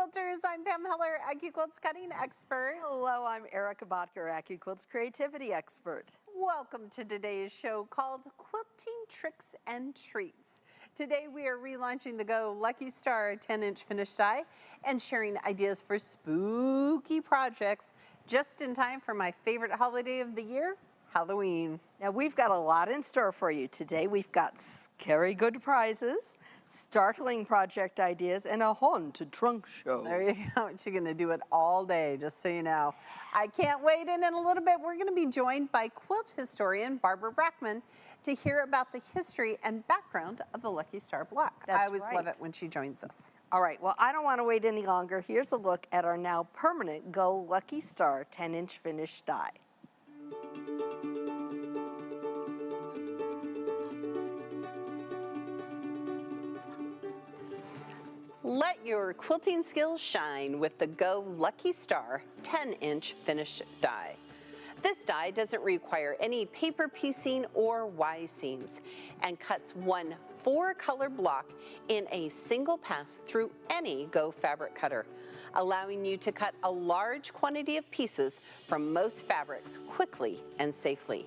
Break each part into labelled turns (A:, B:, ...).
A: Quilters. I'm Pam Heller, AccuQuilt's cutting expert.
B: Hello, I'm Erica Botker, AccuQuilt's creativity expert.
A: Welcome to today's show called Quilting Tricks and Treats. Today we are relaunching the Go Lucky Star 10-inch finished die and sharing ideas for spooky projects just in time for my favorite holiday of the year, Halloween.
B: Now we've got a lot in store for you today. We've got scary good prizes, startling project ideas, and a haunted trunk show.
A: There you go. She's going to do it all day, just so you know. I can't wait. And in a little bit, we're going to be joined by quilt historian Barbara Brackman to hear about the history and background of the Lucky Star block.
B: That's
A: I always
B: right.
A: love it when she joins us.
B: All right, well, I don't want to wait any longer. Here's a look at our now permanent Go Lucky Star 10-inch finished die.
A: Let your quilting skills shine with the Go Lucky Star 10-inch finished die. This die doesn't require any paper piecing or Y seams and cuts one 4-color block in a single pass through any Go fabric cutter, allowing you to cut a large quantity of pieces from most fabrics quickly and safely.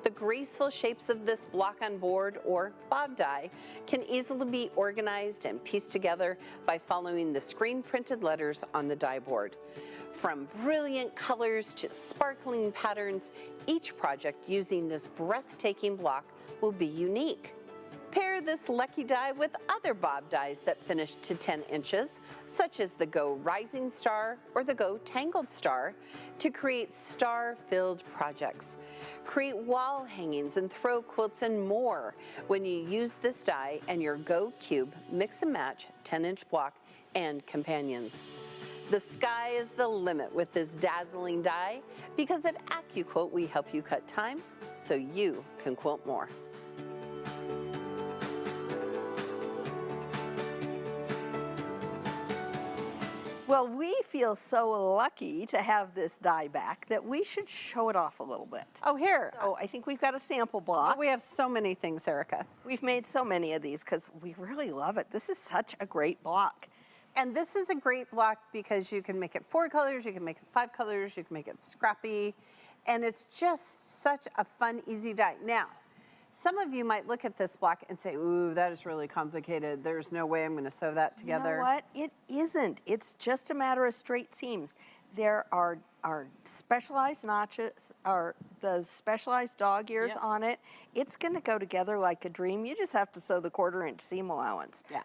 A: The graceful shapes of this block on board or bob die can easily be organized and pieced together by following the screen printed letters on the die board. From brilliant colors to sparkling patterns, each project using this breathtaking block will be unique. Pair this lucky die with other bob dies that finish to 10 inches, such as the Go Rising Star or the Go Tangled Star, to create star-filled projects. Create wall hangings and throw quilts and more when you use this die and your Go Cube Mix and Match 10-inch block and companions. The sky is the limit with this dazzling die because at AccuQuilt we help you cut time so you can quilt more.
B: Well, we feel so lucky to have this die back that we should show it off a little bit.
A: Oh, here.
B: So I think we've got a sample block.
A: We have so many things, Erica.
B: We've made so many of these because we really love it. This is such a great block.
A: And this is a great block because you can make it 4 colors, you can make it 5 colors, you can make it scrappy, and it's just such a fun, easy die. Now, some of you might look at this block and say, ooh, that is really complicated. There's no way I'm going to sew that together.
B: You know what? It isn't. It's just a matter of straight seams. There are specialized notches, or the specialized dog ears on it. It's going to go together like a dream. You just have to sew the 1/4-inch seam allowance.
A: Yeah.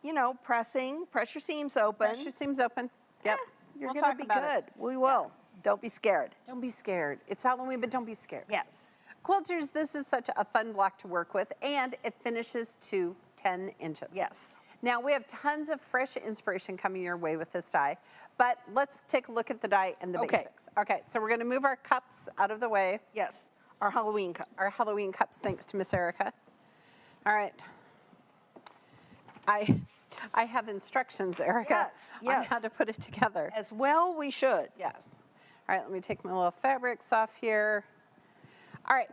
B: You know, press your seams open.
A: Press your seams open. Yep.
B: You're
A: We'll
B: going to be good. We will. Don't be scared.
A: Don't be scared. It's Halloween, but don't be scared.
B: Yes.
A: Quilters, this is such a fun block to work with, and it finishes to 10 inches.
B: Yes.
A: Now, we have tons of fresh inspiration coming your way with this die, but let's take a look at the die and the basics. Okay, so we're going to move our cups out of the way.
B: Yes, our Halloween cups.
A: Our Halloween cups, thanks to Miss Erica. All right. I have instructions, Erica, on how to put it together.
B: As well we should.
A: Yes. All right, let me take my little fabrics off here. All right.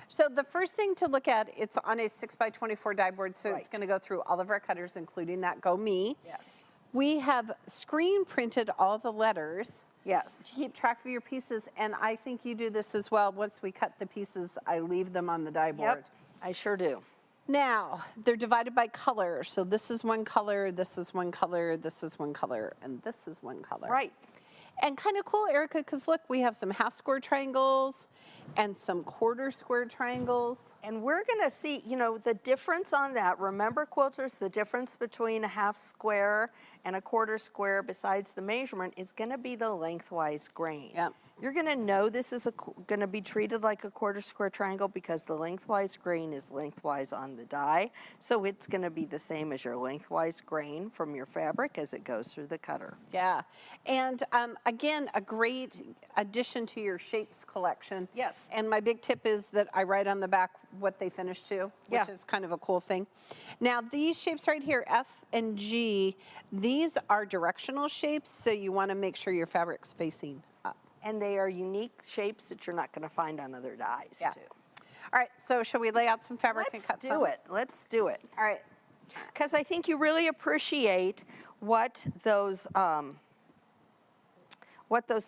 A: So the first thing to look at, it's on a 6x24 die board, so it's going to go through all of our cutters, including that Go Me.
B: Yes.
A: We have screen printed all the letters.
B: Yes.
A: To keep track of your pieces, and I think you do this as well. Once we cut the pieces, I leave them on the die board.
B: Yep, I sure do.
A: Now, they're divided by color. So this is one color, this is one color, this is one color, and this is one color.
B: Right.
A: And kind of cool, Erica, because look, we have some half square triangles and some 1/4 square triangles.
B: And we're going to see, you know, the difference on that. Remember, quilters, the difference between a half square and a 1/4 square besides the measurement is going to be the lengthwise grain.
A: Yep.
B: You're going to know this is going to be treated like a 1/4 square triangle because the lengthwise grain is lengthwise on the die. So it's going to be the same as your lengthwise grain from your fabric as it goes through the cutter.
A: Yeah. And again, a great addition to your shapes collection.
B: Yes.
A: And my big tip is that I write on the back what they finish to, which is kind of a cool thing. Now, these shapes right here, F and G, these are directional shapes, so you want to make sure your fabric's facing up.
B: And they are unique shapes that you're not going to find on other dies, too.
A: All right, so shall we lay out some fabric and cut some?
B: Let's do it.
A: All right.
B: Because I think you really appreciate what those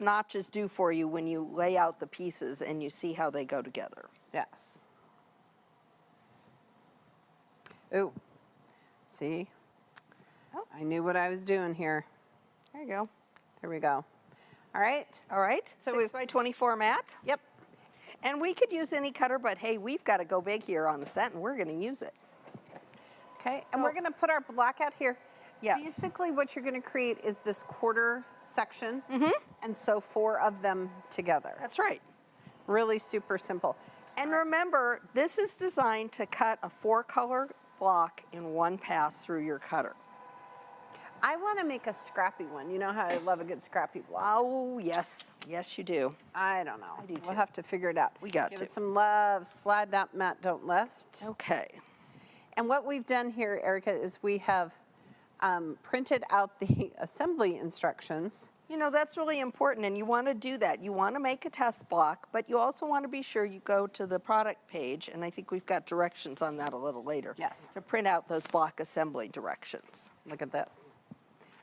B: notches do for you when you lay out the pieces and you see how they go together.
A: Yes. Ooh, see?
B: Oh.
A: I knew what I was doing here.
B: There you go.
A: There we go. All right.
B: All right,
A: So
B: 6 by 24 mat.
A: Yep.
B: And we could use any cutter, but hey, we've got to go big here on the set, and we're going to use it.
A: Okay, and
B: So-
A: we're going to put our block out here.
B: Yes.
A: Basically, what you're going to create is this quarter section,
B: Mm-hmm.
A: and so 4 of them together.
B: That's right.
A: Really super simple.
B: And remember, this is designed to cut a 4-color block in one pass through your cutter.
A: I want to make a scrappy one. You know how I love a good scrappy block.
B: Oh, yes. Yes, you do.
A: I don't know.
B: I do too.
A: We'll have to figure it out.
B: We got
A: Give
B: to.
A: it some love. Slide that mat don't left.
B: Okay.
A: And what we've done here, Erica, is we have printed out the assembly instructions.
B: You know, that's really important, and you want to do that. You want to make a test block, but you also want to be sure you go to the product page, and I think we've got directions on that a little later.
A: Yes.
B: To print out those block assembly directions.
A: Look at this.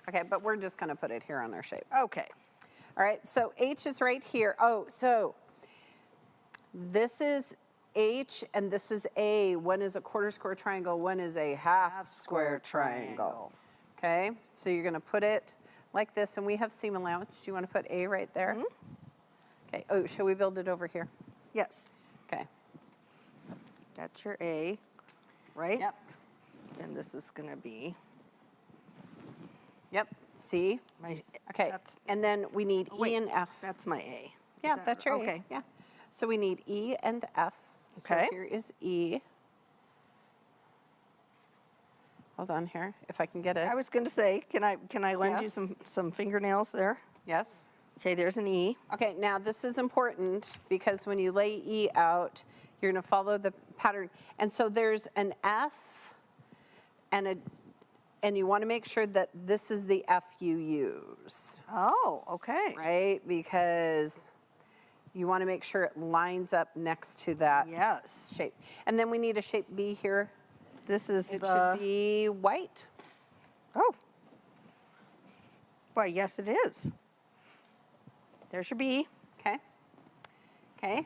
A: Okay, but we're just going to put it here on our shapes.
B: Okay.
A: All right, so H is right here. Oh, so this is H and this is A. One is a quarter square triangle, one is a half square triangle. Okay, so you're going to put it like this, and we have seam allowance. Do you want to put A right there? Okay, oh, shall we build it over here?
B: Yes.
A: Okay.
B: That's your A, right?
A: Yep.
B: And this is going to be
A: Yep, C.
B: my.
A: Okay,
B: That's,
A: and then we need
B: wait,
A: E and F.
B: That's my A.
A: Yeah,
B: Is that
A: that's your A.
B: Okay.
A: Yeah. So we need E and F.
B: Okay.
A: So here is E. Hold on here, if I can get it.
B: I was going to say, can I lend you
A: Yes.
B: some fingernails there?
A: Yes.
B: Okay, there's an E.
A: Okay, now this is important because when you lay E out, you're going to follow the pattern. And so there's an F and you want to make sure that this is the F you use,
B: Oh, okay.
A: right? Because you want to make sure it lines up next to that
B: Yes.
A: shape. And then we need a shape B here.
B: This is
A: It
B: the.
A: should be white.
B: Oh. Why, yes, it is. There's your B.
A: Okay. Okay.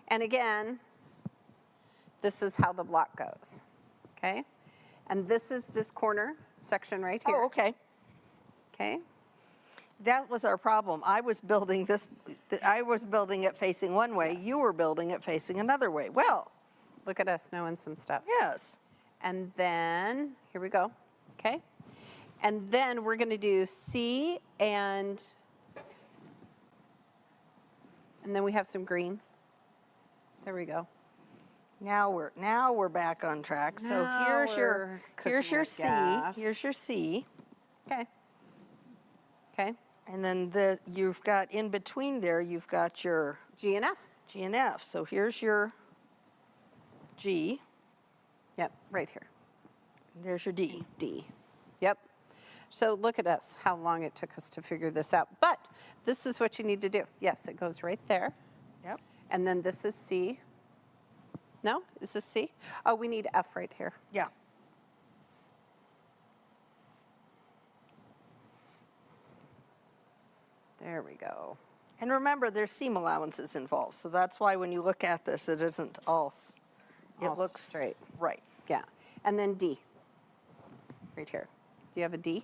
A: And again, this is how the block goes. Okay. And this is this corner section right here.
B: Oh, okay.
A: Okay.
B: That was our problem. I was building this. I was building it facing one way.
A: Yes.
B: You were building it facing another way. Well,
A: Look at us knowing some stuff.
B: yes.
A: And then, here we go. Okay. And then we're going to do C and then we have some green. There we go.
B: Now we're back on track. So
A: Now
B: here's your
A: we're cooking with
B: C.
A: gas.
B: Here's your C.
A: Okay. Okay.
B: And then you've got in between there, you've got your
A: G and F.
B: G and F. So here's your G.
A: Yep, right here.
B: There's your D.
A: D. Yep. So look at us, how long it took us to figure this out. But this is what you need to do. Yes, it goes right there.
B: Yep.
A: And then this is C. No? Is this C? Oh, we need F right here.
B: Yeah.
A: There we go.
B: And remember, there's seam allowances involved. So that's why when you look at this, it isn't all. It
A: All
B: looks
A: straight.
B: right.
A: Yeah. And then D. Right here. Do you have a D?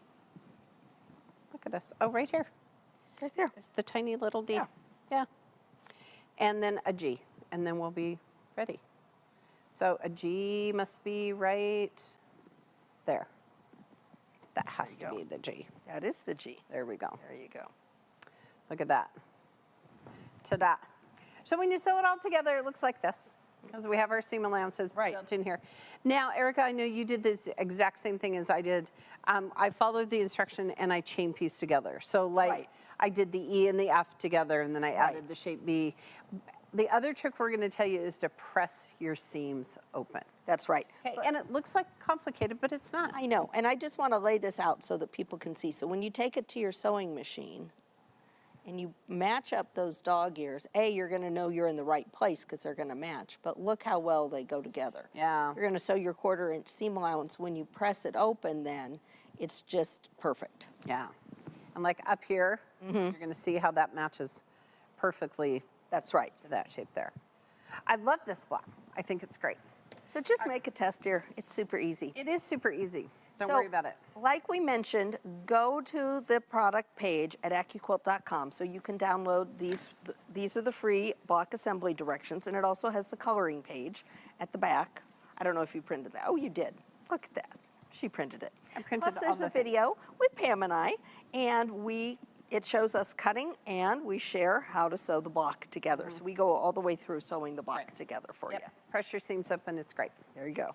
A: Look at us. Oh, right here.
B: Right there.
A: It's the tiny little D.
B: Yeah.
A: Yeah. And then a G. And then we'll be ready. So a G must be right there. That has to
B: There you
A: be
B: go.
A: the G.
B: That is the G.
A: There we go.
B: There you go.
A: Look at that. Ta-da. So when you sew it all together, it looks like this, because we have our seam allowances
B: Right.
A: built in here. Now, Erica, I know you did this exact same thing as I did. I followed the instruction and I chain pieced together. So like
B: Right.
A: I did the E and the F together, and then I
B: Right.
A: added the shape B. The other trick we're going to tell you is to press your seams open.
B: That's right.
A: Okay,
B: But-
A: and it looks like complicated, but it's not.
B: I know, and I just want to lay this out so that people can see. So when you take it to your sewing machine and you match up those dog ears, you're going to know you're in the right place because they're going to match. But look how well they go together.
A: Yeah.
B: You're going to sew your 1/4 inch seam allowance. When you press it open, then it's just perfect.
A: Yeah. And like up here, you're going to see how that matches perfectly
B: That's right.
A: to that shape there. I love this block. I think it's great.
B: So just make a test here. It's super easy.
A: It is super easy. Don't
B: So,
A: worry about it.
B: like we mentioned, go to the product page at AccuQuilt.com so you can download these. These are the free block assembly directions, and it also has the coloring page at the back. I don't know if you printed that. Oh, you did. Look at that. She printed it.
A: I printed
B: Plus,
A: all
B: there's
A: the
B: a
A: things.
B: video with Pam and I, and it shows us cutting, and we share how to sew the block together. So we go all the way through sewing the block together for you.
A: Press your seams up and it's great.
B: There you go.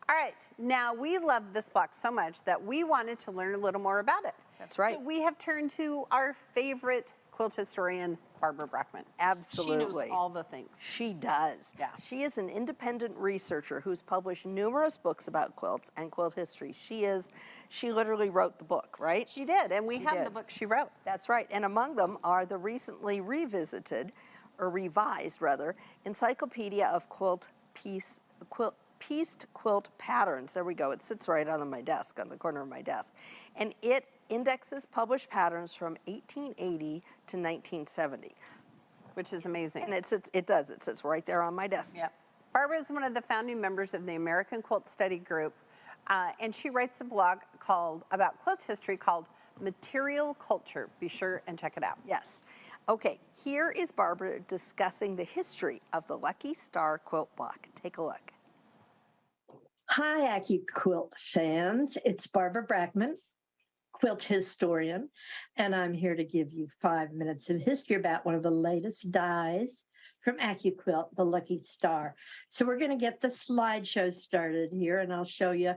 A: All right, now we love this block so much that we wanted to learn a little more about it.
B: That's right.
A: So we have turned to our favorite quilt historian, Barbara Brackman.
B: Absolutely.
A: She knows all the things.
B: She does.
A: Yeah.
B: She is an independent researcher who's published numerous books about quilts and quilt history. She literally wrote the book, right?
A: She did, and we
B: She
A: have
B: did.
A: the book she wrote.
B: That's right. And among them are the recently revisited, or revised rather, Encyclopedia of Pieced Quilt Patterns. There we go. It sits right on my desk, on the corner of my desk. And it indexes published patterns from 1880 to 1970.
A: Which is amazing.
B: And it sits right there on my desk.
A: Yeah. Barbara is one of the founding members of the American Quilt Study Group, and she writes a blog about quilt history called Material Culture. Be sure and check it out.
B: Yes. Okay, here is Barbara discussing the history of the Lucky Star quilt block. Take a look.
C: Hi, AccuQuilt fans. It's Barbara Brackman, quilt historian, and I'm here to give you 5 minutes of history about one of the latest dies from AccuQuilt, the Lucky Star. So we're going to get the slideshow started here, and I'll show you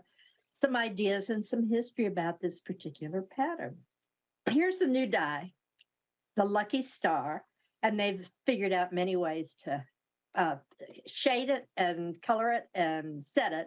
C: some ideas and some history about this particular pattern. Here's the new die, the Lucky Star, and they've figured out many ways to shade it and color it and set it.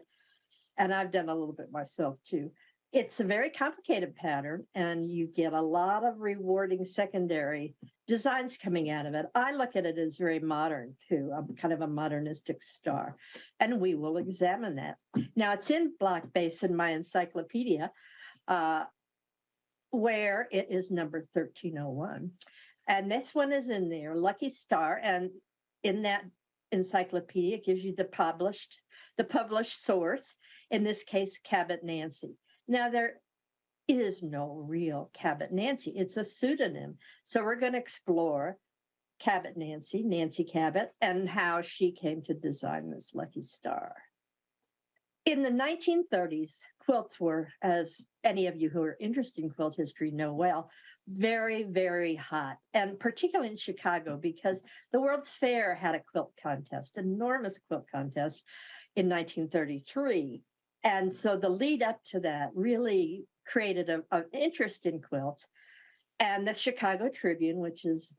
C: And I've done a little bit myself too. It's a very complicated pattern, and you get a lot of rewarding secondary designs coming out of it. I look at it as very modern too. I'm kind of a modernistic star, and we will examine that. Now, it's in block base in my encyclopedia, where it is number 1301. And this one is in there, Lucky Star, and in that encyclopedia, it gives you the published source, in this case, Cabot Nancy. Now, there is no real Cabot Nancy. It's a pseudonym. So we're going to explore Cabot Nancy, Nancy Cabot, and how she came to design this Lucky Star. In the 1930s, quilts were, as any of you who are interested in quilt history know well, very, very hot, and particularly in Chicago, because the World's Fair had a quilt contest, enormous quilt contest in 1933. And so the lead up to that really created an interest in quilts. And the Chicago Tribune, which is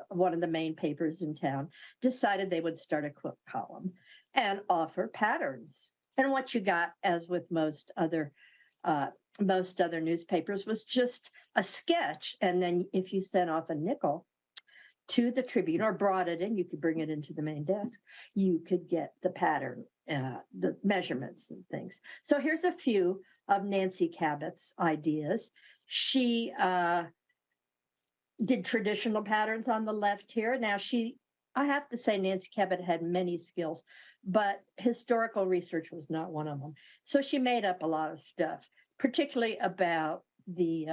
C: one of the main papers in town, decided they would start a quilt column and offer patterns. And what you got, as with most other newspapers, was just a sketch. And then if you sent off a nickel to the Tribune or brought it in, you could bring it into the main desk, you could get the pattern, the measurements and things. So here's a few of Nancy Cabot's ideas. She did traditional patterns on the left here. Now, I have to say Nancy Cabot had many skills, but historical research was not one of them. So she made up a lot of stuff, particularly about the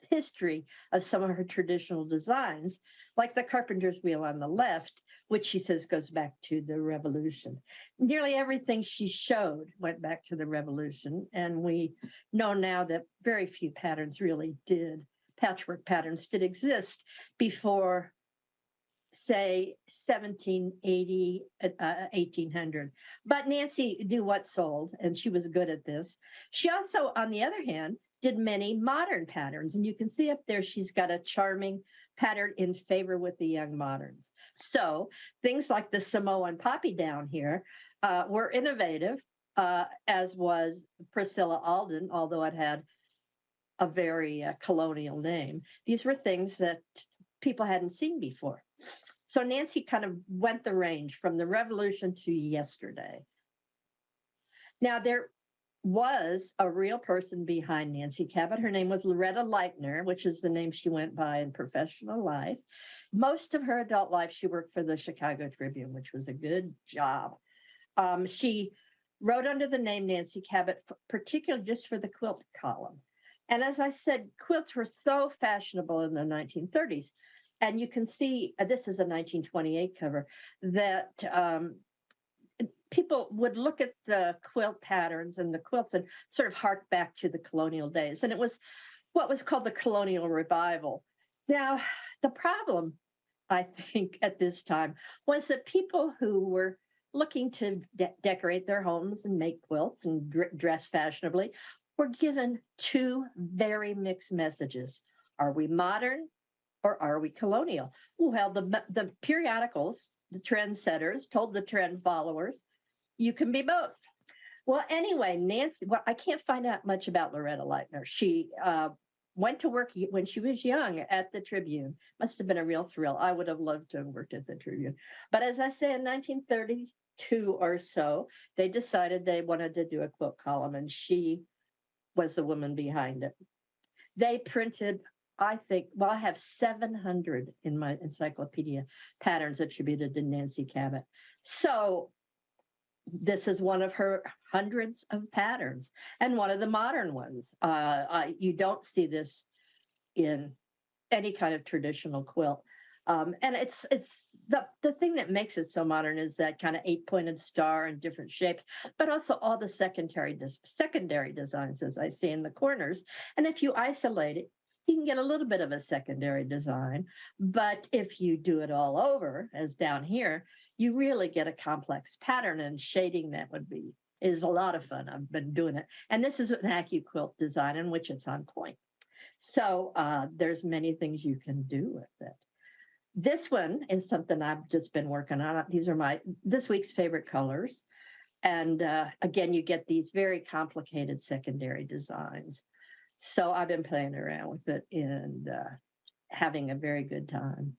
C: history of some of her traditional designs, like the carpenter's wheel on the left, which she says goes back to the Revolution. Nearly everything she showed went back to the Revolution, and we know now that very few patterns really patchwork patterns did exist before, say, 1780, 1800. But Nancy knew what sold, and she was good at this. She also, on the other hand, did many modern patterns. And you can see up there, she's got a charming pattern in favor with the young moderns. So things like the Samoan poppy down here were innovative, as was Priscilla Alden, although it had a very colonial name. These were things that people hadn't seen before. So Nancy kind of went the range from the Revolution to yesterday. Now, there was a real person behind Nancy Cabot. Her name was Loretta Leitner, which is the name she went by in professional life. Most of her adult life, she worked for the Chicago Tribune, which was a good job. She wrote under the name Nancy Cabot, particularly just for the quilt column. And as I said, quilts were so fashionable in the 1930s. And you can see, this is a 1928 cover, that people would look at the quilt patterns and the quilts and sort of hark back to the colonial days. And it was what was called the colonial revival. Now, the problem, I think, at this time was that people who were looking to decorate their homes and make quilts and dress fashionably were given two very mixed messages. Are we modern or are we colonial? Well, the periodicals, the trendsetters, told the trend followers, you can be both. Well, anyway, Nancy, well, I can't find out much about Loretta Leitner. She went to work when she was young at the Tribune. Must have been a real thrill. I would have loved to have worked at the Tribune. But as I say, in 1932 or so, they decided they wanted to do a quilt column, and she was the woman behind it. They printed, I think, well, I have 700 in my encyclopedia patterns attributed to Nancy Cabot. So this is one of her hundreds of patterns and one of the modern ones. You don't see this in any kind of traditional quilt. And it's the thing that makes it so modern is that kind of 8-pointed star in different shapes, but also all the secondary designs, as I see in the corners. And if you isolate it, you can get a little bit of a secondary design. But if you do it all over, as down here, you really get a complex pattern, and shading that is a lot of fun. I've been doing it. And this is an AccuQuilt design in which it's on point. So there's many things you can do with it. This one is something I've just been working on. These are this week's favorite colors. And again, you get these very complicated secondary designs. So I've been playing around with it and having a very good time.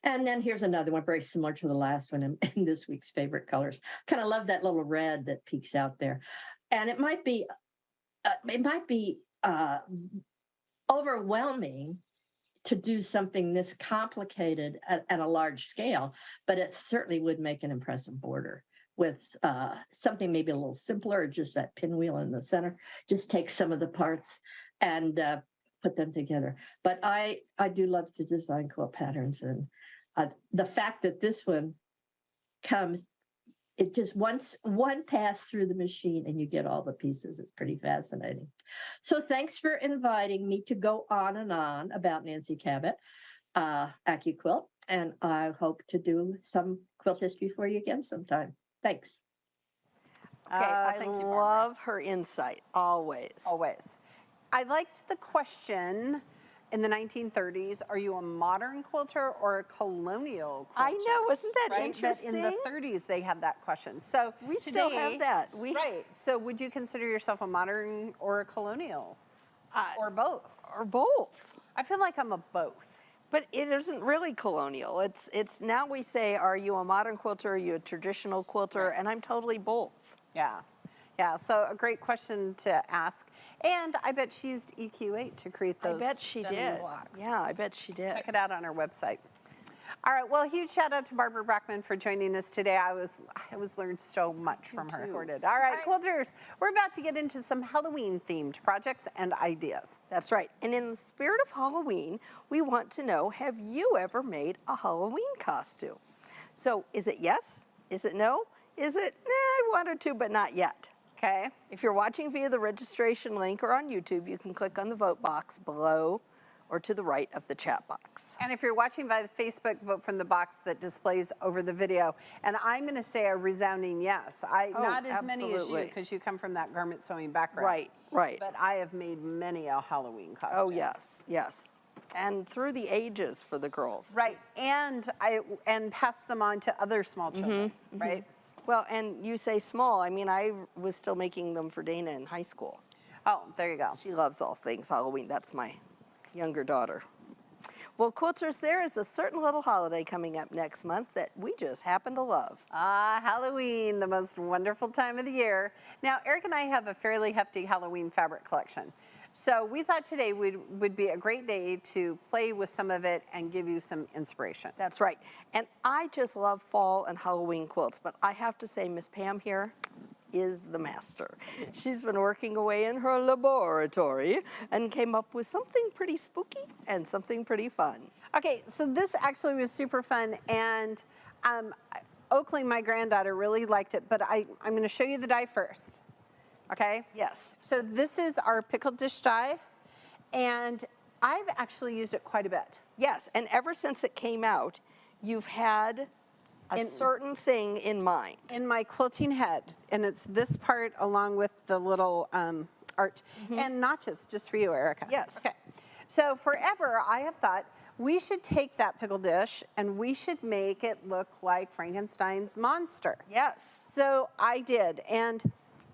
C: And then here's another one very similar to the last one in this week's favorite colors. Kind of love that little red that peeks out there. And it might be overwhelming to do something this complicated at a large scale, but it certainly would make an impressive border with something maybe a little simpler, just that pinwheel in the center. Just take some of the parts and put them together. But I do love to design quilt patterns, and the fact that this one comes, it just one pass through the machine and you get all the pieces. It's pretty fascinating. So thanks for inviting me to go on and on about Nancy Cabot, AccuQuilt, and I hope to do some quilt history for you again sometime. Thanks.
B: Okay, I
A: thank you,
B: love her insight, always.
A: Always. I liked the question in the 1930s, are you a modern quilter or a colonial quilter?
B: I know, wasn't that
A: right?
B: interesting?
A: That in the 30s, they had that question. So
B: We
A: today,
B: still have that.
A: Right. So would you consider yourself a modern or a colonial? Or both?
B: Or both.
A: I feel like I'm a both.
B: But it isn't really colonial. It's now we say, are you a modern quilter, are you a traditional quilter? And I'm totally both.
A: Yeah. Yeah, so a great question to ask. And I bet she used EQ8 to create those
B: I bet she
A: stunning
B: did.
A: blocks.
B: Yeah, I bet she did.
A: Check it out on our website. All right, well, huge shout out to Barbara Brackman for joining us today. I learned so much from her.
B: too.
A: All right, quilters, we're about to get into some Halloween-themed projects and ideas.
B: That's right. And in the spirit of Halloween, we want to know, have you ever made a Halloween costume? So is it yes? Is it no? Is it, I wanted to, but not yet?
A: Okay.
B: If you're watching via the registration link or on YouTube, you can click on the vote box below or to the right of the chat box.
A: And if you're watching via Facebook, vote from the box that displays over the video. And I'm going to say a resounding yes. Not as many as you, because you come from that garment sewing background.
B: Right, right.
A: But I have made many a Halloween costume.
B: Oh, yes, yes. And through the ages for the girls.
A: Right, and pass them on to other small children, right?
B: Well, and you say small. I mean, I was still making them for Dana in high school.
A: Oh, there you go.
B: She loves all things Halloween. That's my younger daughter. Well, quilters, there is a certain little holiday coming up next month that we just happen to love.
A: Ah, Halloween, the most wonderful time of the year. Now, Eric and I have a fairly hefty Halloween fabric collection. So we thought today would be a great day to play with some of it and give you some inspiration.
B: That's right. And I just love fall and Halloween quilts, but I have to say Miss Pam here is the master. She's been working away in her laboratory and came up with something pretty spooky and something pretty fun.
A: Okay, so this actually was super fun, and Oakley, my granddaughter, really liked it, but I'm going to show you the die first. Okay?
B: Yes.
A: So this is our pickled dish die, and I've actually used it quite a bit.
B: Yes, and ever since it came out, you've had a certain thing in mind.
A: In my quilting head, and it's this part along with the little arch and notches, just for you, Erica.
B: Yes.
A: Okay. So forever, I have thought we should take that pickle dish and we should make it look like Frankenstein's monster.
B: Yes.
A: So I did, and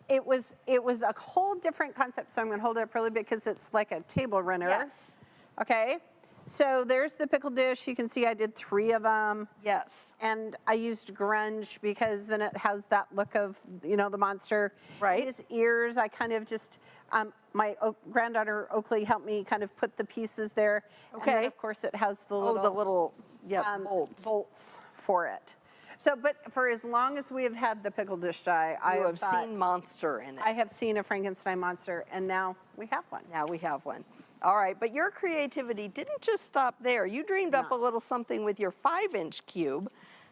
A: it was a whole different concept. So I'm going to hold it up really big because it's like a table runner.
B: Yes.
A: Okay. So there's the pickle dish. You can see I did 3 of them.
B: Yes.
A: And I used grunge because then it has that look of, you know, the monster.
B: Right.
A: His ears, I kind of just, my granddaughter Oakley helped me kind of put the pieces there.
B: Okay.
A: And then of course it has the little,
B: Oh, the little, yeah, bolts.
A: bolts for it. So, but for as long as we have had the pickle dish die, I
B: You
A: have
B: have
A: thought,
B: seen monster in it.
A: I have seen a Frankenstein monster, and now we have one.
B: Now we have one. All right, but your creativity didn't just stop there. You dreamed up a little something with your 5-inch cube.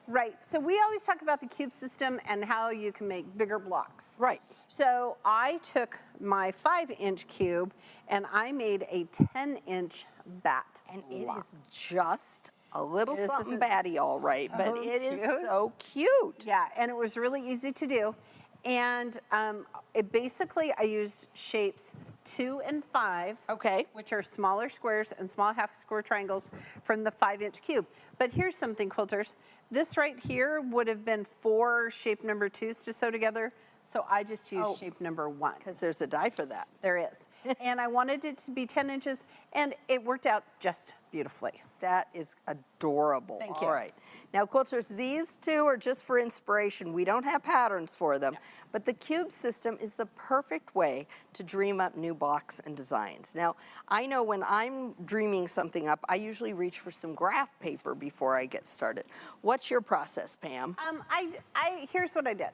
A: Right, so we always talk about the cube system and how you can make bigger blocks.
B: Right.
A: So I took my 5-inch cube and I made a 10-inch bat
B: And it
A: block.
B: is just a little
A: Isn't
B: something
A: it
B: batty, all right, but
A: so
B: it is
A: cute?
B: so cute.
A: Yeah, and it was really easy to do. And it basically, I used shapes 2 and 5.
B: Okay.
A: Which are smaller squares and small half square triangles from the 5-inch cube. But here's something, quilters. This right here would have been 4 shape number 2s to sew together. So I just used shape number 1.
B: Because there's a die for that.
A: There is. And I wanted it to be 10 inches, and it worked out just beautifully.
B: That is adorable.
A: Thank you.
B: All right. Now, quilters, these 2 are just for inspiration. We don't have patterns for them, but the cube system is the perfect way to dream up new blocks and designs. Now, I know when I'm dreaming something up, I usually reach for some graph paper before I get started. What's your process, Pam?
A: Here's what I did.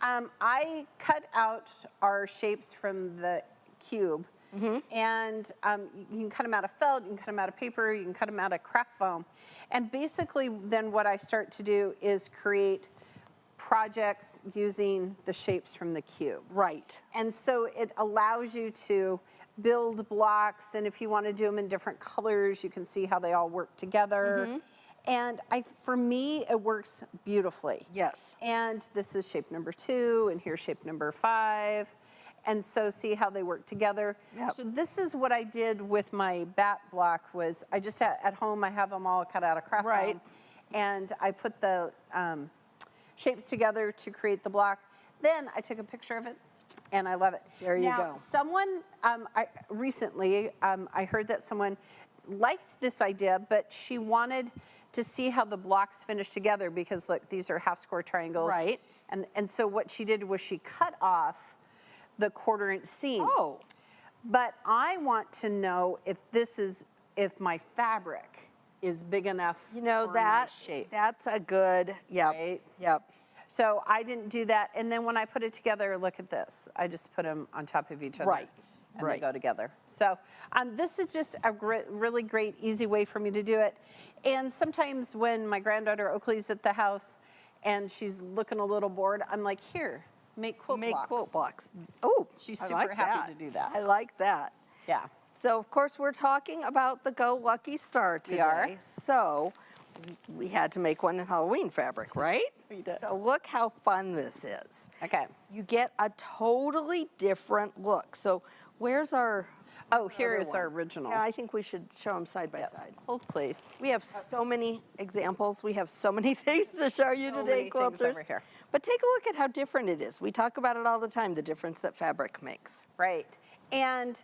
A: I cut out our shapes from the cube, and you can cut them out of felt, you can cut them out of paper, you can cut them out of craft foam. And basically then what I start to do is create projects using the shapes from the cube.
B: Right.
A: And so it allows you to build blocks, and if you want to do them in different colors, you can see how they all work together. And for me, it works beautifully.
B: Yes.
A: And this is shape number 2, and here's shape number 5. And so see how they work together.
B: Yep.
A: So this is what I did with my bat block was I just at home, I have them all cut out of craft
B: Right.
A: foam, and I put the shapes together to create the block. Then I took a picture of it, and I love it.
B: There you
A: now,
B: go.
A: Someone, recently, I heard that someone liked this idea, but she wanted to see how the blocks finish together because look, these are half square triangles.
B: Right.
A: And so what she did was she cut off the 1/4-inch seam.
B: Oh.
A: But I want to know if my fabric is big enough
B: You know,
A: for
B: that
A: my shape.
B: that's a good, yep,
A: Right?
B: yep.
A: So I didn't do that. And then when I put it together, look at this. I just put them on top of each other.
B: Right,
A: And
B: right.
A: they go together. So this is just a really great, easy way for me to do it. And sometimes when my granddaughter Oakley's at the house and she's looking a little bored, I'm like, here, make quilt blocks.
B: Make quilt blocks. Oh,
A: She's
B: I
A: super
B: like
A: happy
B: that.
A: to do that.
B: I like that.
A: Yeah.
B: So, of course, we're talking about the Go Lucky Star today.
A: We are.
B: So, we had to make one in Halloween fabric, right?
A: We did.
B: So, look how fun this is.
A: Okay.
B: You get a totally different look. So, where's our...
A: Oh, here
B: other
A: is our
B: one?
A: original.
B: Yeah, I think we should show them side by
A: Yes.
B: side.
A: Hold, please.
B: We have so many examples. We have so many things to show you
A: So
B: today,
A: many things
B: quilters.
A: over here.
B: But take a look at how different it is. We talk about it all the time, the difference that fabric makes.
A: Right. And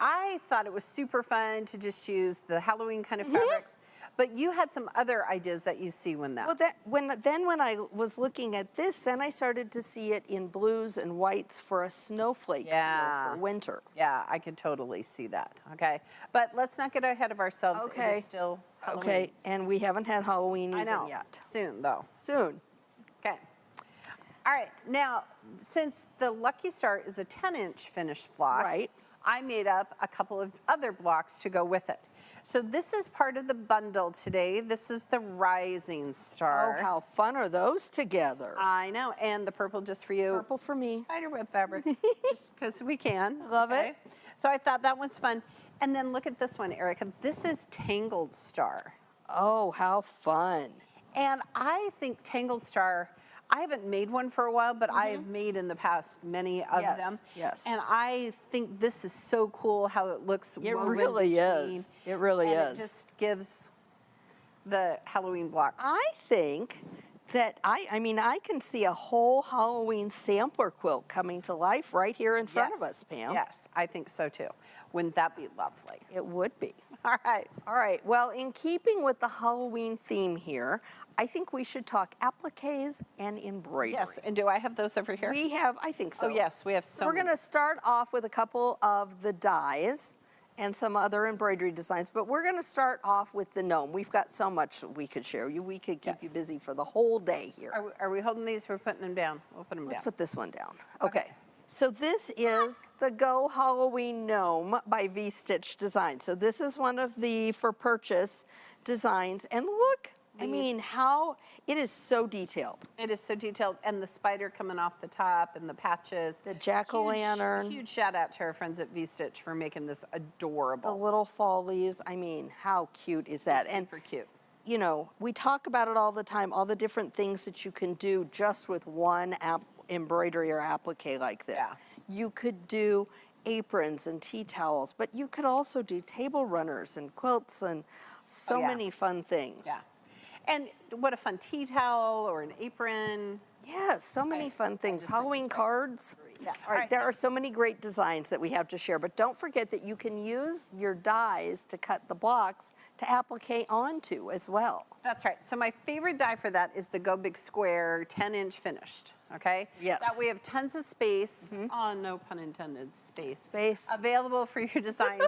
A: I thought it was super fun to just use the Halloween kind of fabrics, but you had some other ideas that you see when that.
B: Well, when I was looking at this, then I started to see it in blues and whites for a snowflake feel for winter.
A: Yeah, I could totally see that. Okay, but let's not get ahead of ourselves. It
B: Okay.
A: is still Halloween.
B: Okay, and we haven't had Halloween
A: I
B: even
A: know.
B: yet.
A: Soon though.
B: Soon.
A: Okay. All right. Now, since the Lucky Star is a 10-inch finished block,
B: Right.
A: I made up a couple of other blocks to go with it. So this is part of the bundle today. This is the Rising Star.
B: Oh, how fun are those together?
A: I know, and the purple just for you.
B: Purple for me.
A: Spiderweb fabric, just because we can.
B: Love it.
A: So I thought that was fun. And then look at this one, Erica. This is Tangled Star.
B: Oh, how fun.
A: And I think Tangled Star, I haven't made one for a while, but I have made in the past many of
B: Yes,
A: them.
B: yes.
A: And I think this is so cool how it looks
B: It
A: woven
B: really
A: between,
B: is. It really
A: and
B: is.
A: it just gives the Halloween blocks.
B: I think that I mean, I can see a whole Halloween sampler quilt coming to life right here in front of
A: Yes,
B: us, Pam.
A: Yes, I think so too. Wouldn't that be lovely?
B: It would be.
A: All right.
B: All right, well, in keeping with the Halloween theme here, I think we should talk appliques and embroidery.
A: Yes, and do I have those over here?
B: We have, I think so.
A: Oh, yes, we have so
B: We're
A: many.
B: going to start off with a couple of the dies and some other embroidery designs, but we're going to start off with the gnome. We've got so much we could share. We could keep you
A: Yes.
B: busy for the whole day here.
A: Are we holding these? We're putting them down. We'll put them
B: Let's
A: down.
B: put this one down. Okay. So this is the Go Halloween Gnome by V-Stitch Design. So this is one of the for purchase designs. And look, I mean, how it is so detailed.
A: It is so detailed, and the spider coming off the top and the patches.
B: The jack-o'-lantern.
A: Huge shout out to our friends at V-Stitch for making this
B: The
A: adorable.
B: little fall leaves. I mean, how cute is that? And
A: Super cute.
B: you know, we talk about it all the time, all the different things that you can do just with one embroidery or applique like this.
A: Yeah.
B: You could do aprons and tea towels, but you could also do table runners and quilts and so
A: yeah.
B: many fun things.
A: Yeah. And what a fun tea towel or an apron.
B: Yes, so many fun things.
A: just think
B: Halloween
A: it's great.
B: cards.
A: Yes.
B: All right, there are so many great designs that we have to share, but don't forget that you can use your dies to cut the blocks to applique onto as well.
A: That's right. So my favorite die for that is the Go Big Square 10-inch finished, okay?
B: Yes.
A: That way we have tons of space, oh, no pun intended, space.
B: Space.
A: Available for your designs.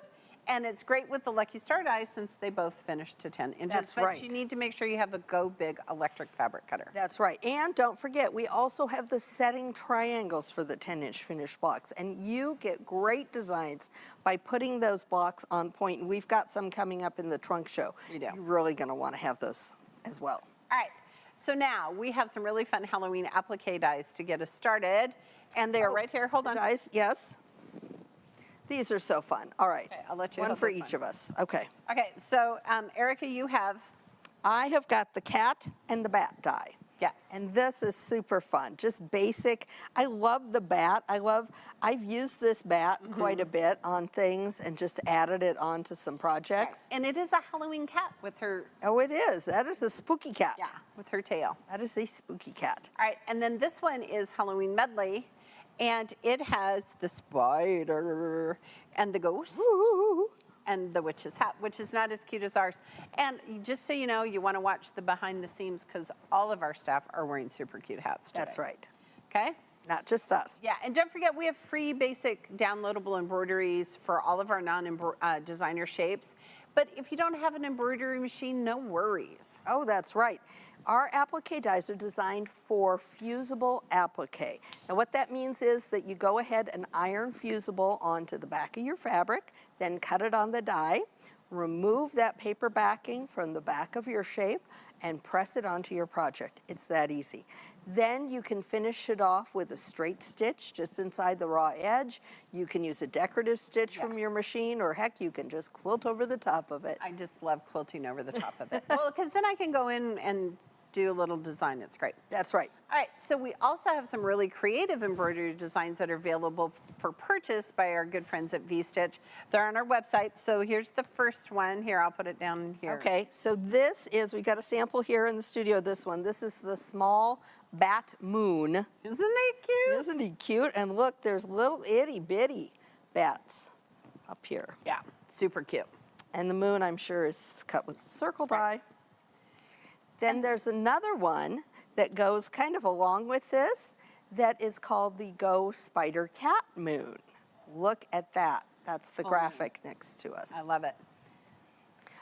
A: And it's great with the Lucky Star dies since they both finish to 10 inches.
B: That's
A: but
B: right.
A: you need to make sure you have a Go Big electric fabric cutter.
B: That's right. And don't forget, we also have the setting triangles for the 10-inch finished blocks. And you get great designs by putting those blocks on point. And we've got some coming up in the trunk show.
A: We do.
B: You're really going to want to have those as well.
A: All right. So now we have some really fun Halloween applique dies to get us started. And they are right here. Hold on.
B: Dies, yes. These are so fun. All right.
A: Okay, I'll let you
B: One
A: hold
B: for
A: this
B: each
A: one.
B: of us. Okay.
A: Okay, so Erica, you have,
B: I have got the cat and the bat die.
A: yes.
B: And this is super fun, just basic. I love the bat. I've used this bat quite a bit on things and just added it onto some projects.
A: And it is a Halloween cat with her,
B: Oh, it is. That is a spooky cat.
A: yeah, with her tail.
B: That is a spooky cat.
A: All right, and then this one is Halloween medley, and it has the spider and the ghost
B: Ooh.
A: and the witch's hat, which is not as cute as ours. And just so you know, you want to watch the behind the scenes because all of our staff are wearing super cute hats today.
B: That's right.
A: Okay?
B: Not just us.
A: Yeah, and don't forget we have free basic downloadable embroideries for all of our non-designer shapes. But if you don't have an embroidery machine, no worries.
B: Oh, that's right. Our applique dies are designed for fusible applique. Now what that means is that you go ahead and iron fusible onto the back of your fabric, then cut it on the die, remove that paper backing from the back of your shape, and press it onto your project. It's that easy. Then you can finish it off with a straight stitch just inside the raw edge. You can use a decorative stitch from
A: Yes.
B: your machine, or heck, you can just quilt over the top of it.
A: I just love quilting over the top of it. Well, because then I can go in and do a little design. It's great.
B: That's right.
A: All right, so we also have some really creative embroidery designs that are available for purchase by our good friends at V-Stitch. They're on our website. So here's the first one. Here, I'll put it down here.
B: Okay, so this is, we got a sample here in the studio, this one. This is the small bat moon.
A: Isn't it cute?
B: Isn't he cute? And look, there's little itty bitty bats. up here.
A: Yeah, super cute.
B: And the moon, I'm sure, is cut with circle die. Then there's another one that goes kind of along with this that is called the Go Spider Cat Moon. Look at that. That's the graphic next to us.
A: I love it.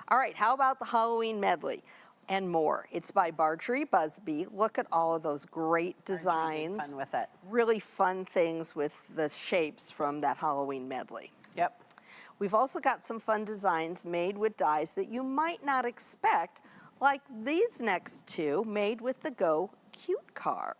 B: All right, how about the Halloween medley and more? It's by Marjorie Busby. Look at all of those great designs.
A: Fun with it.
B: Really fun things with the shapes from that Halloween medley.
A: Yep.
B: We've also got some fun designs made with dies that you might not expect, like these next two made with the Go Cute Car.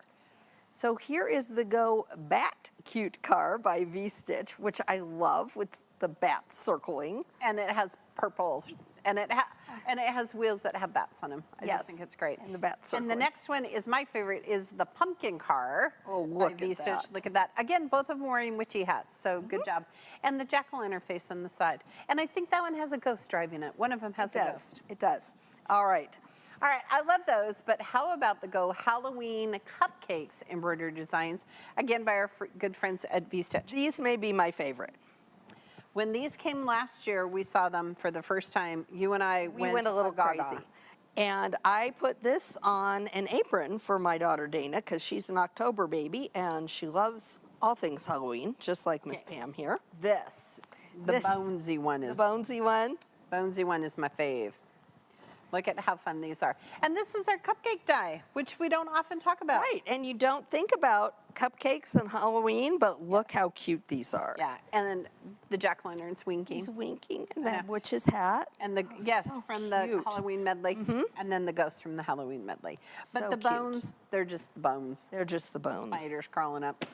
B: So here is the Go Bat Cute Car by V-Stitch, which I love with the bat circling.
A: And it has purple, and it has wheels that have bats on them. I just think it's great.
B: And the bat circling.
A: And the next one is my favorite, is the Pumpkin Car.
B: Oh, look
A: by
B: at
A: V-Stitch.
B: that.
A: Look at that. Again, both of them wearing witchy hats, so good job. And the jack-o'-lantern face on the side. And I think that one has a ghost driving it. One of them has a ghost.
B: It does. All right.
A: All right, I love those, but how about the Go Halloween Cupcakes embroidered designs, again by our good friends at V-Stitch.
B: These may be my favorite.
A: When these came last year, we saw them for the first time. You and I
B: We went a little
A: gaga.
B: crazy. And I put this on an apron for my daughter Dana because she's an October baby and she loves all things Halloween, just like Miss Pam here.
A: The
B: This-
A: Bonesy one is
B: The Bonesy one.
A: my fave. Look at how fun these are. And this is our cupcake die, which we don't often talk about.
B: Right, and you don't think about cupcakes and Halloween, but look how cute these are.
A: Yeah, and then the jack-o'-lantern's winking.
B: He's winking and
A: I
B: that
A: know.
B: witch's hat.
A: And the
B: Oh,
A: yes,
B: so
A: from the
B: cute.
A: Halloween medley, and then the ghost from the Halloween medley. But
B: So
A: the
B: cute.
A: bones, they're just the bones.
B: They're just the bones.
A: Spiders crawling up.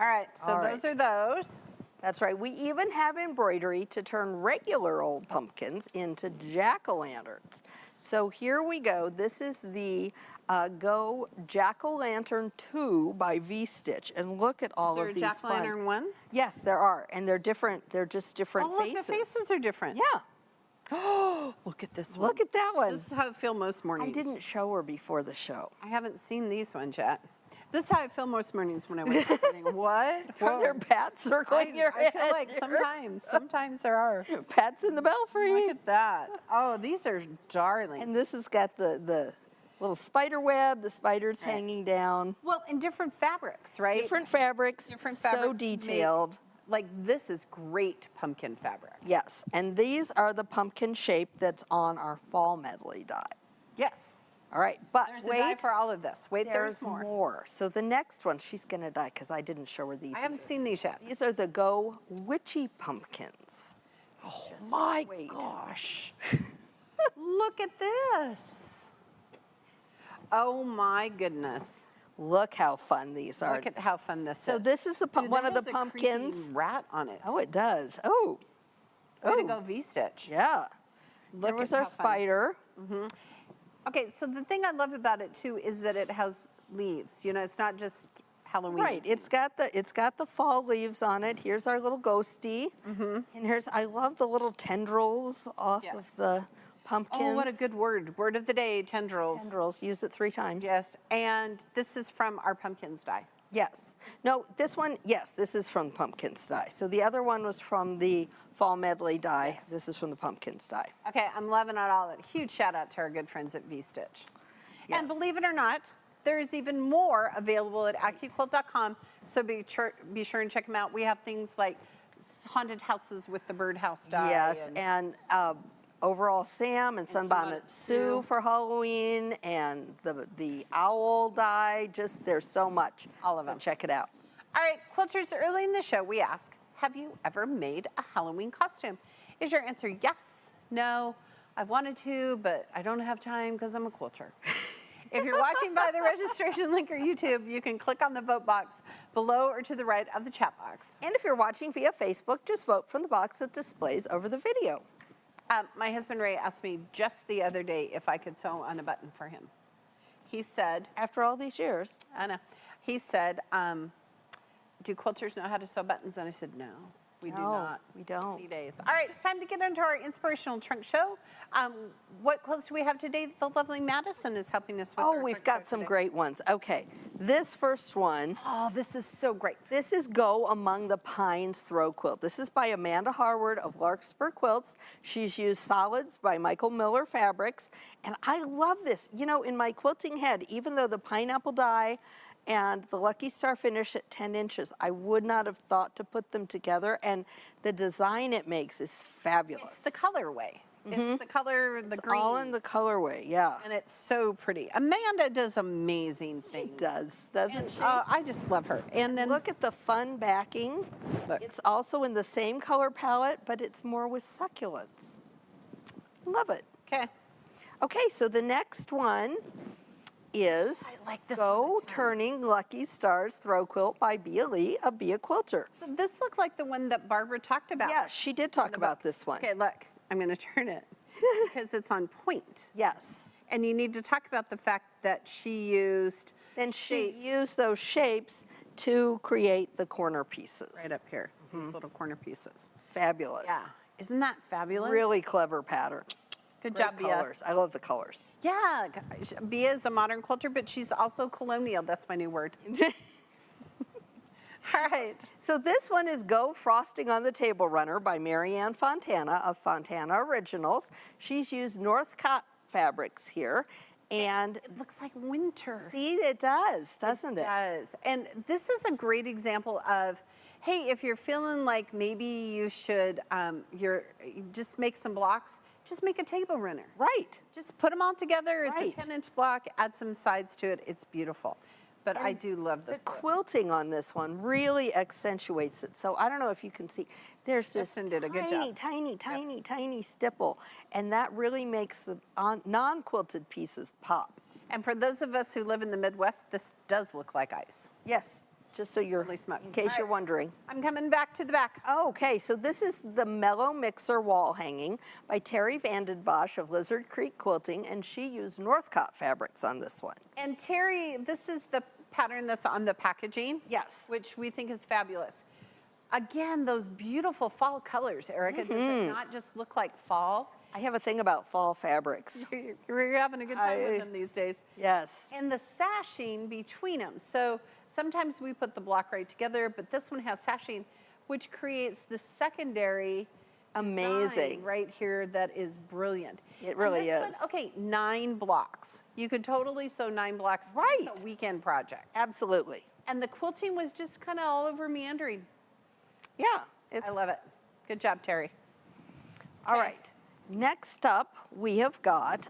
A: All right, so
B: All
A: those
B: right.
A: are those.
B: That's right. We even have embroidery to turn regular old pumpkins into jack-o'-lanterns. So here we go. This is the Go Jack-o'-lantern 2 by V-Stitch. And look at all
A: Is there
B: of
A: a
B: these
A: jack-o'-lantern
B: fun.
A: one?
B: Yes, there are. And they're different. They're just different
A: Oh, look,
B: faces.
A: the faces are different.
B: Yeah.
A: Oh, look at this one.
B: Look at that one.
A: This is how I feel most mornings.
B: I didn't show her before the show.
A: I haven't seen these ones yet. This is how I feel most mornings when I wake up. I think, what?
B: Are there bats circling your
A: I
B: head?
A: feel like sometimes there are.
B: Pats in the belfry.
A: Look at that. Oh, these are darling.
B: And this has got the little spider web, the spiders hanging down.
A: Well, in different fabrics, right?
B: Different fabrics,
A: Different
B: so
A: fabrics
B: detailed.
A: Like this is great pumpkin fabric.
B: Yes, and these are the pumpkin shape that's on our fall medley die.
A: Yes.
B: All right, but
A: There's a die
B: wait,
A: for all of this. Wait,
B: there's
A: there's more.
B: more. So the next one, she's gonna die because I didn't show her these.
A: I haven't seen these yet.
B: These are the Go Witchy pumpkins.
A: Oh
B: Just
A: my
B: wait.
A: gosh. Look at this. Oh my goodness.
B: Look how fun these are.
A: Look at how fun this
B: So
A: is.
B: this is the
A: Dude,
B: one
A: that
B: of the
A: has a creepy
B: pumpkins.
A: rat on it.
B: Oh, it does. Oh,
A: Way to
B: oh,
A: go V-Stitch.
B: yeah.
A: Look
B: There was
A: at
B: our
A: how fun.
B: spider.
A: Okay, so the thing I love about it too is that it has leaves. You know, it's not just Halloween.
B: Right, it's got the fall leaves on it. Here's our little ghosty, and I love the little tendrils off
A: Yes.
B: of the pumpkins.
A: Oh, what a good word. Word of the day, tendrils.
B: Tendrils. Use it 3 times.
A: Yes, and this is from our pumpkins die.
B: Yes. No, this one. Yes, this is from Pumpkins die. So the other one was from the fall medley die.
A: Yes.
B: This is from the Pumpkins die.
A: Okay, I'm loving it all. A huge shout out to our good friends at V-Stitch.
B: Yes.
A: And believe it or not, there's even more available at AccuQuilt.com, so be sure and check them out. We have things like haunted houses with the birdhouse die.
B: Yes, and overall Sam and Sunbonnet
A: Sunbonnet
B: Sue
A: Sue.
B: for Halloween, and the owl die. Just there's so much.
A: All of
B: So
A: them.
B: check it out.
A: All right, quilters, early in the show, we ask, have you ever made a Halloween costume? Is your answer yes, no, I've wanted to, but I don't have time because I'm a quilter? If you're watching by the registration link or YouTube, you can click on the vote box below or to the right of the chat box.
B: And if you're watching via Facebook, just vote from the box that displays over the video.
A: My husband Ray asked me just the other day if I could sew on a button for him. He said,
B: After all these years.
A: I know, he said, do quilters know how to sew buttons? And I said, no. We do
B: No,
A: not.
B: we don't.
A: 20 days. All right, it's time to get into our inspirational trunk show. What quilts do we have today? The lovely Madison is helping us with
B: Oh,
A: our
B: we've
A: trunk
B: got
A: show
B: some
A: today.
B: great ones. Okay, this first one,
A: Oh, this is so great.
B: this is Go Among the Pines Throw Quilt. This is by Amanda Harward of Larkspur Quilts. She's used solids by Michael Miller Fabrics, and I love this. You know, in my quilting head, even though the pineapple die and the Lucky Star finish at 10 inches, I would not have thought to put them together, and the design it makes is fabulous.
A: It's the colorway. It's the color, the
B: It's
A: green.
B: all in the colorway, yeah.
A: And it's so pretty. Amanda does amazing things.
B: It does, doesn't she?
A: I just love her. And then
B: Look at the fun backing.
A: Look.
B: It's also in the same color palette, but it's more with succulents. Love it.
A: okay.
B: Okay, so the next one is
A: I like this one
B: Go
A: a ton.
B: Turning Lucky Stars Throw Quilt by Bea Lee of Bea Quilter.
A: So this looked like the one that Barbara talked about.
B: Yes, she did talk about this one.
A: Okay, look, I'm going to turn it because it's on point.
B: Yes.
A: And you need to talk about the fact that she used
B: And she
A: shapes
B: used those shapes to create the corner pieces.
A: right up here, these little corner pieces.
B: Fabulous.
A: Yeah, isn't that fabulous?
B: Really clever pattern.
A: Good
B: Great
A: job, Bea.
B: colors. I love the colors.
A: Yeah, Bea is a modern quilter, but she's also colonial. That's my new word. All right.
B: So this one is Go Frosting on the Table Runner by Marianne Fontana of Fontana Originals. She's used Northcott fabrics here. And
A: It looks like winter.
B: see, it does, doesn't it?
A: It does. And this is a great example of, hey, if you're feeling like maybe you should you just make some blocks, just make a table runner.
B: Right.
A: Just put them all together. It's
B: Right.
A: a 10-inch block. Add some sides to it. It's beautiful. But I do love
B: The
A: this look.
B: quilting on this one really accentuates it. So I don't know if you can see, there's this
A: Justin did a good
B: tiny,
A: job.
B: tiny stipple. And that really makes the non-quilted pieces pop.
A: And for those of us who live in the Midwest, this does look like ice.
B: Yes, just so you're,
A: Holy smokes.
B: in case
A: All
B: you're
A: right.
B: wondering.
A: I'm coming back to the back.
B: Okay, so this is the Mellow Mixer Wall Hanging by Terry Vanden Bosch of Lizard Creek Quilting, and she used Northcott fabrics on this one.
A: And Terry, this is the pattern that's on the packaging.
B: Yes.
A: Which we think is fabulous. Again, those beautiful fall colors, Erica. Does it not just look like fall?
B: I have a thing about fall fabrics.
A: You're having a good time with them these days.
B: Yes.
A: And the sashing between them. So sometimes we put the block right together, but this one has sashing, which creates the secondary
B: Amazing.
A: design right here that is brilliant.
B: It
A: And
B: really
A: this one,
B: is.
A: okay, 9 blocks. You could totally sew 9 blocks.
B: Right.
A: It's a weekend project.
B: Absolutely.
A: And the quilting was just kind of all over meandering.
B: Yeah. It's
A: I love it. Good job, Terry.
B: all right. Next up, we have got,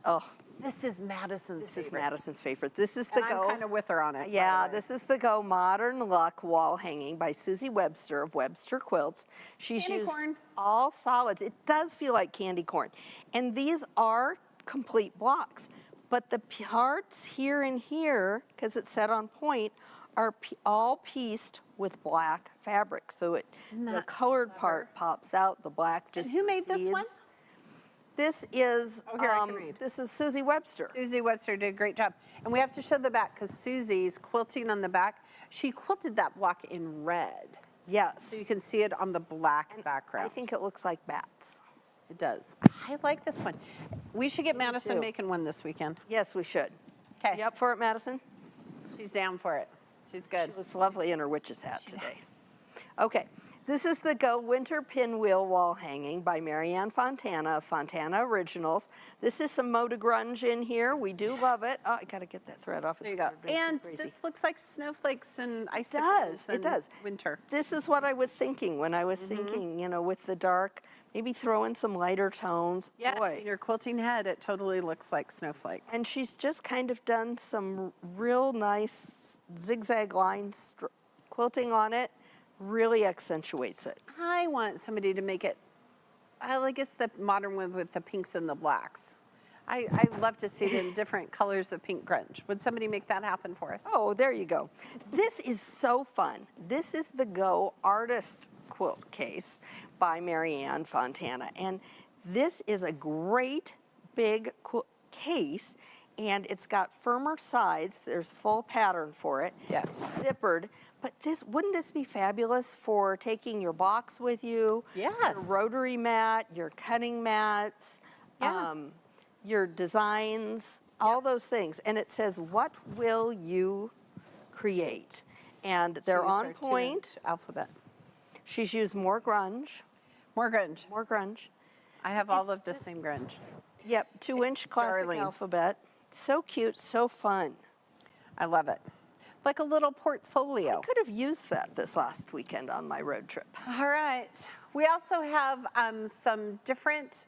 A: This is Madison's
B: this is
A: favorite.
B: Madison's favorite. This is the
A: And
B: Go.
A: I'm kind of with her on it. by
B: Yeah,
A: the way.
B: this is the Go Modern Luck Wall Hanging by Susie Webster of Webster Quilts. She's
A: Candy
B: used
A: corn.
B: all solids. It does feel like candy corn. And these are complete blocks. But the parts here and here, because it's set on point, are all pieced with black fabric. So the
A: that
B: colored part pops out, the black just
A: who made this one?
B: proceeds. This is
A: Oh, here, I can read.
B: this is Susie Webster.
A: Susie Webster did a great job. And we have to show the back because Susie's quilting on the back. She quilted that block in red.
B: Yes.
A: So you can see it on the black background.
B: I think it looks like bats.
A: It does. I like this one. We should get Madison
B: too.
A: making one this weekend.
B: Yes, we should.
A: Okay.
B: You up for it, Madison?
A: She's down for it. She's good.
B: It was lovely in her witch's hat today.
A: does.
B: Okay, this is the Go Winter Pinwheel Wall Hanging by Marianne Fontana of Fontana Originals. This is some Moda Grunge in here. We do love it. Oh, I gotta get that thread off.
A: There you go. And
B: crazy.
A: this looks like snowflakes and icicles.
B: does, it
A: and
B: does.
A: Winter.
B: This is what I was thinking when I was thinking, you know, with the dark, maybe throw in some lighter tones.
A: Yeah,
B: Boy.
A: in your quilting head, it totally looks like snowflakes.
B: And she's just kind of done some real nice zigzag line quilting on it. Really accentuates it.
A: I want somebody to make it, I guess the modern one with the pinks and the blacks. I love to see it in different colors of pink grunge. Would somebody make that happen for us?
B: Oh, there you go. This is so fun. This is the Go Artist Quilt Case by Marianne Fontana. And this is a great big case. and it's got firmer sides. There's full pattern for it.
A: Yes.
B: Zippered. But wouldn't this be fabulous for taking your box with you?
A: Yes.
B: Your rotary mat, your cutting mats,
A: Yeah.
B: your designs, all those things. And it says, what will you create? And they're
A: Should we
B: on
A: start
B: point.
A: to alphabet.
B: She's used more grunge.
A: More grunge.
B: More grunge.
A: I have all
B: It's
A: of the
B: just-
A: same grunge.
B: Yep, 2-inch classic
A: darling.
B: alphabet. So cute, so fun.
A: I love it. Like a little portfolio.
B: Could have used that this last weekend on my road trip.
A: All right. We also have some different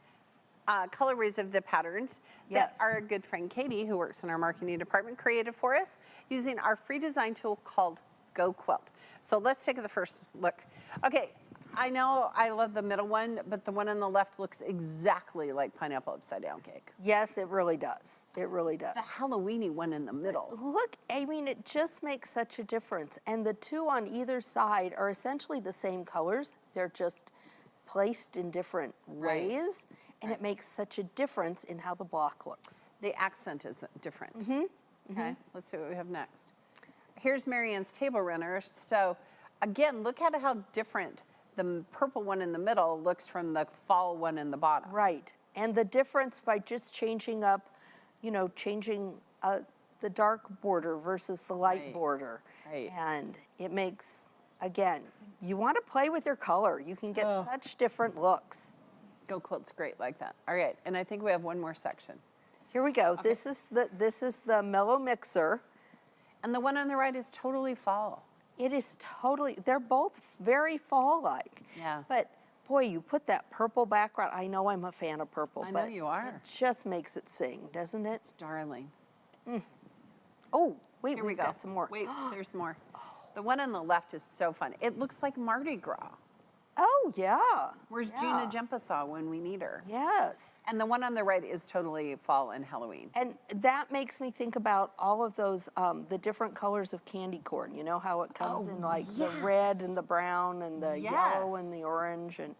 A: colorways of the patterns
B: Yes.
A: that our good friend Katie, who works in our marketing department, created for us using our free design tool called Go Quilt. So let's take the first look. Okay, I know I love the middle one, but the one on the left looks exactly like pineapple upside down cake.
B: Yes, it really does. It really does.
A: The Halloweeny one in the middle.
B: Look, I mean, it just makes such a difference. And the two on either side are essentially the same colors. They're just placed in different ways. And it makes such a difference in how the block looks.
A: The accent is different. Okay, let's see what we have next. Here's Marianne's table runner. So again, look at how different the purple one in the middle looks from the fall one in the bottom.
B: Right. And the difference by just changing up, changing the dark border versus the light
A: Right.
B: border.
A: Right.
B: And it makes, again, you want to play with your color. You can get such different looks.
A: Go Quilt's great like that. All right, and I think we have one more section.
B: Here we go. This is the mellow mixer.
A: And the one on the right is totally fall.
B: It is totally, they're both very fall-like.
A: Yeah.
B: But boy, you put that purple background. I know I'm a fan of purple,
A: I know
B: but
A: you are.
B: it just makes it sing, doesn't it?
A: Darling.
B: Oh, wait,
A: Here we
B: we've
A: go.
B: got some more.
A: Wait, there's more. The one on the left is so fun. It looks like Mardi Gras.
B: Oh, yeah.
A: Where's
B: yeah.
A: Gina Jempasaw when we need her?
B: Yes.
A: And the one on the right is totally fall and Halloween.
B: And that makes me think about all of those, the different colors of candy corn. You know how it comes in like the red and the brown and the yellow and the orange, and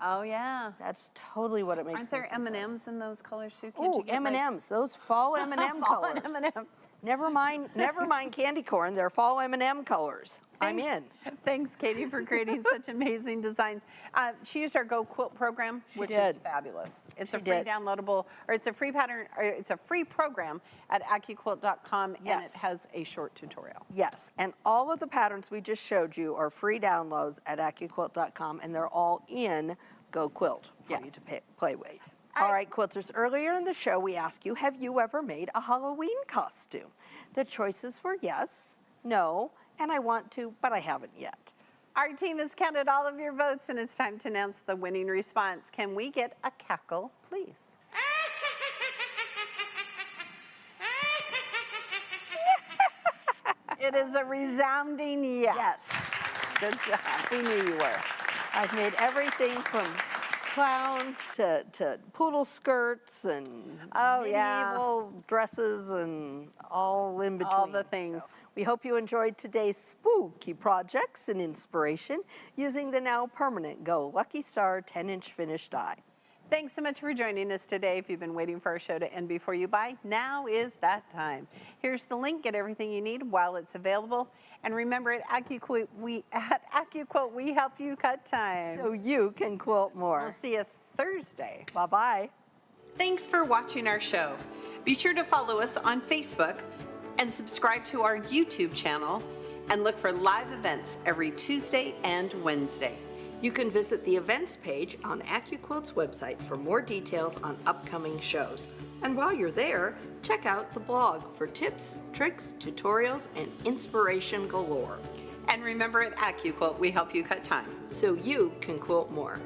A: Oh yeah.
B: that's totally what it makes.
A: Aren't there
B: me think of.
A: M&Ms in those colors too? Can't
B: Oh,
A: you get, like,
B: M&Ms, those fall M&M
A: fall
B: colors.
A: M&Ms?
B: Never mind candy corn. They're fall M&M colors. I'm in.
A: Thanks, Katie, for creating such amazing designs. She used our Go Quilt program, which is
B: did.
A: fabulous. It's
B: She
A: a free
B: did.
A: downloadable, or it's a free pattern, or it's a free program at AccuQuilt.com, and it
B: Yes.
A: has a short tutorial.
B: Yes, and all of the patterns we just showed you are free downloads at AccuQuilt.com, and they're all in Go Quilt for you
A: Yes.
B: to play with. All right, quilters, earlier in the show we asked you, have you ever made a Halloween costume? The choices were yes, no, and I want to, but I haven't yet.
A: Our team has counted all of your votes, and it's time to announce the winning response. Can we get a cackle, please? It is a resounding yes.
B: Yes.
A: Good job. We knew you were.
B: I've made everything from clowns to poodle skirts and medieval dresses and all in between.
A: All the things.
B: So we hope you enjoyed today's spooky projects and inspiration using the now permanent Go Lucky Star 10-inch finish die.
A: Thanks so much for joining us today. If you've been waiting for our show to end before you buy, now is that time. Here's the link. Get everything you need while it's available. And remember, at AccuQuilt, we help you cut time.
B: So you can quilt more.
A: We'll see you Thursday.
B: Bye-bye.
A: Thanks for watching our show. Be sure to follow us on Facebook and subscribe to our YouTube channel, and look for live events every Tuesday and Wednesday.
B: You can visit the events page on AccuQuilt's website for more details on upcoming shows. And while you're there, check out the blog for tips, tricks, tutorials, and inspiration galore.
A: And remember, at AccuQuilt, we help you cut time.
B: So you can quilt more.